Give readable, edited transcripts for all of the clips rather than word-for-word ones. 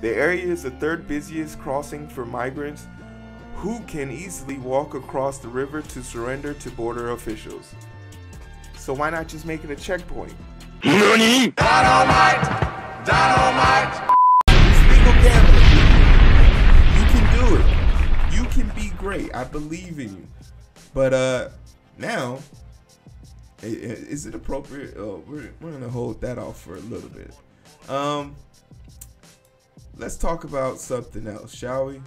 The area is the third busiest crossing for migrants who can easily walk across the river to surrender to border officials. So why not just make it a checkpoint? NANI?! Dynamite! Dynamite! It's legal gambling. You can do it. You can be great. I believe in you. But now, is it appropriate? We're gonna hold that off for a little bit. Let's talk about something else, shall we?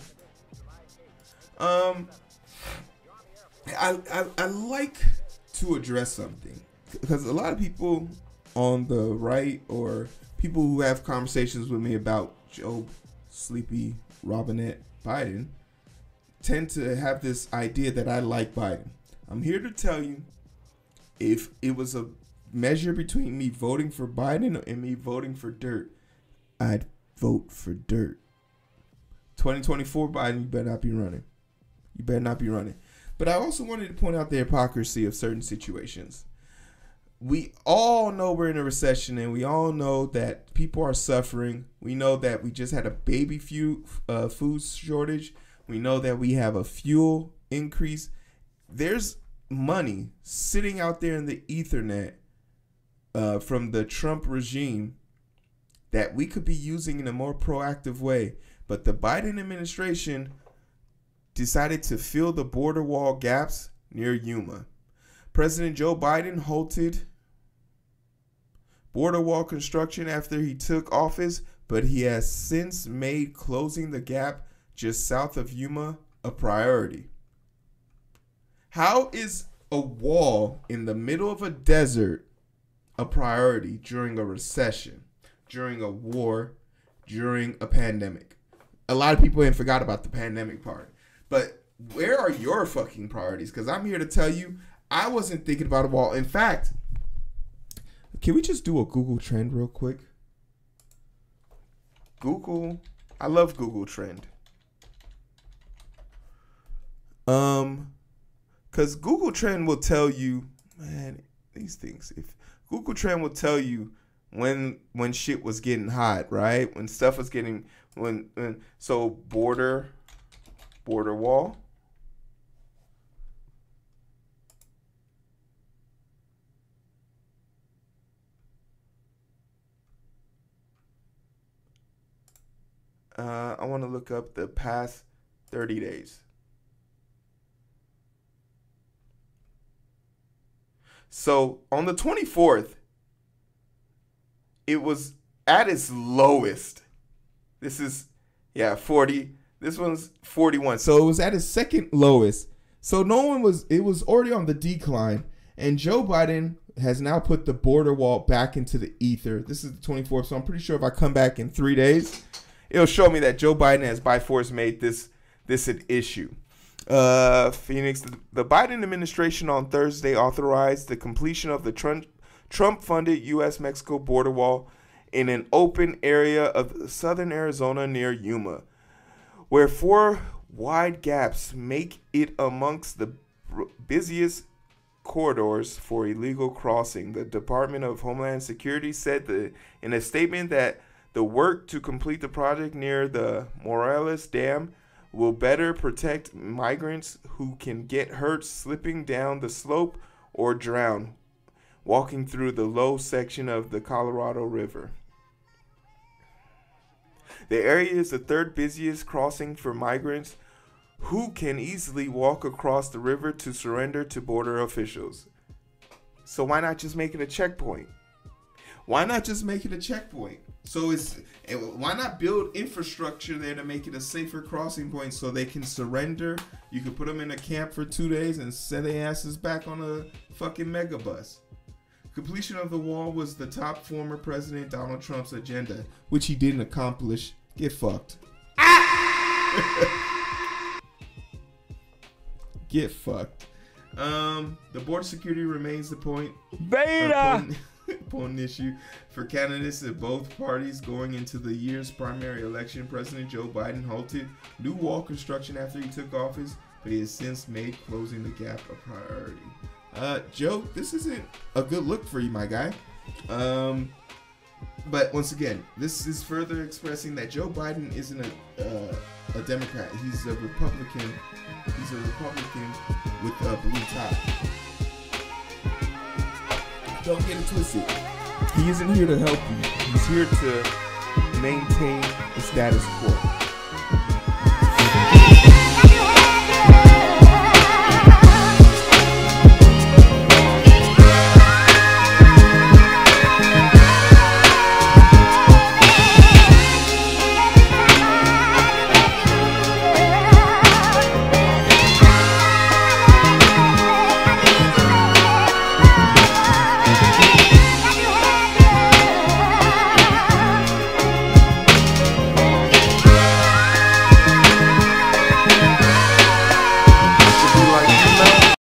I like to address something because a lot of people on the right or people who have conversations with me about Joe Sleepy Robinette Biden tend to have this idea that I like Biden. I'm here to tell you, if it was a measure between me voting for Biden and me voting for dirt, I'd vote for dirt. 2024 Biden, you better not be running. You better not be running. But I also wanted to point out the hypocrisy of certain situations. We all know we're in a recession, and we all know that people are suffering. We know that we just had a baby food shortage. We know that we have a fuel increase. There's money sitting out there in the Ethernet from the Trump regime that we could be using in a more proactive way. But the Biden administration decided to fill the border wall gaps near Yuma. President Joe Biden halted border wall construction after he took office, but he has since made closing the gap just south of Yuma a priority. How is a wall in the middle of a desert a priority during a recession, during a war, during a pandemic? A lot of people ain't forgot about the pandemic part. But where are your fucking priorities? Because I'm here to tell you, I wasn't thinking about a wall. In fact, can we just do a Google Trend real quick? Google, I love Google Trend. Because Google Trend will tell you, man, these things. If Google Trend will tell you when shit was getting hot, right? When stuff was getting, so border wall. I want to look up the past 30 days. So on the 24th, it was at its lowest. This is, 40. This one's 41. So it was at its second lowest. So it was already on the decline. And Joe Biden has now put the border wall back into the ether. This is the 24th. So I'm pretty sure if I come back in 3 days, it'll show me that Joe Biden has by force made this an issue. Phoenix, the Biden administration on Thursday authorized the completion of the Trump-funded U.S.-Mexico border wall in an open area of southern Arizona near Yuma, where 4 wide gaps make it amongst the busiest corridors for illegal crossing. The Department of Homeland Security said in a statement that the work to complete the project near the Morales Dam will better protect migrants who can get hurt slipping down the slope or drown walking through the low section of the Colorado River. The area is the third busiest crossing for migrants who can easily walk across the river to surrender to border officials. So why not just make it a checkpoint? Why not just make it a checkpoint? So why not build infrastructure there to make it a safer crossing point so they can surrender? You could put them in a camp for 2 days and send their asses back on a fucking megabus. Completion of the wall was the top former President Donald Trump's agenda, which he didn't accomplish. Get fucked. Get fucked. The border security remains the point. Beta! Important issue for candidates at both parties going into the year's primary election. President Joe Biden halted new wall construction after he took office, but he has since made closing the gap a priority. Joe, this isn't a good look for you, my guy. But once again, this is further expressing that Joe Biden isn't a Democrat. He's a Republican. He's a Republican with a blue tie. Don't get it twisted. He isn't here to help you. He's here to maintain the status quo.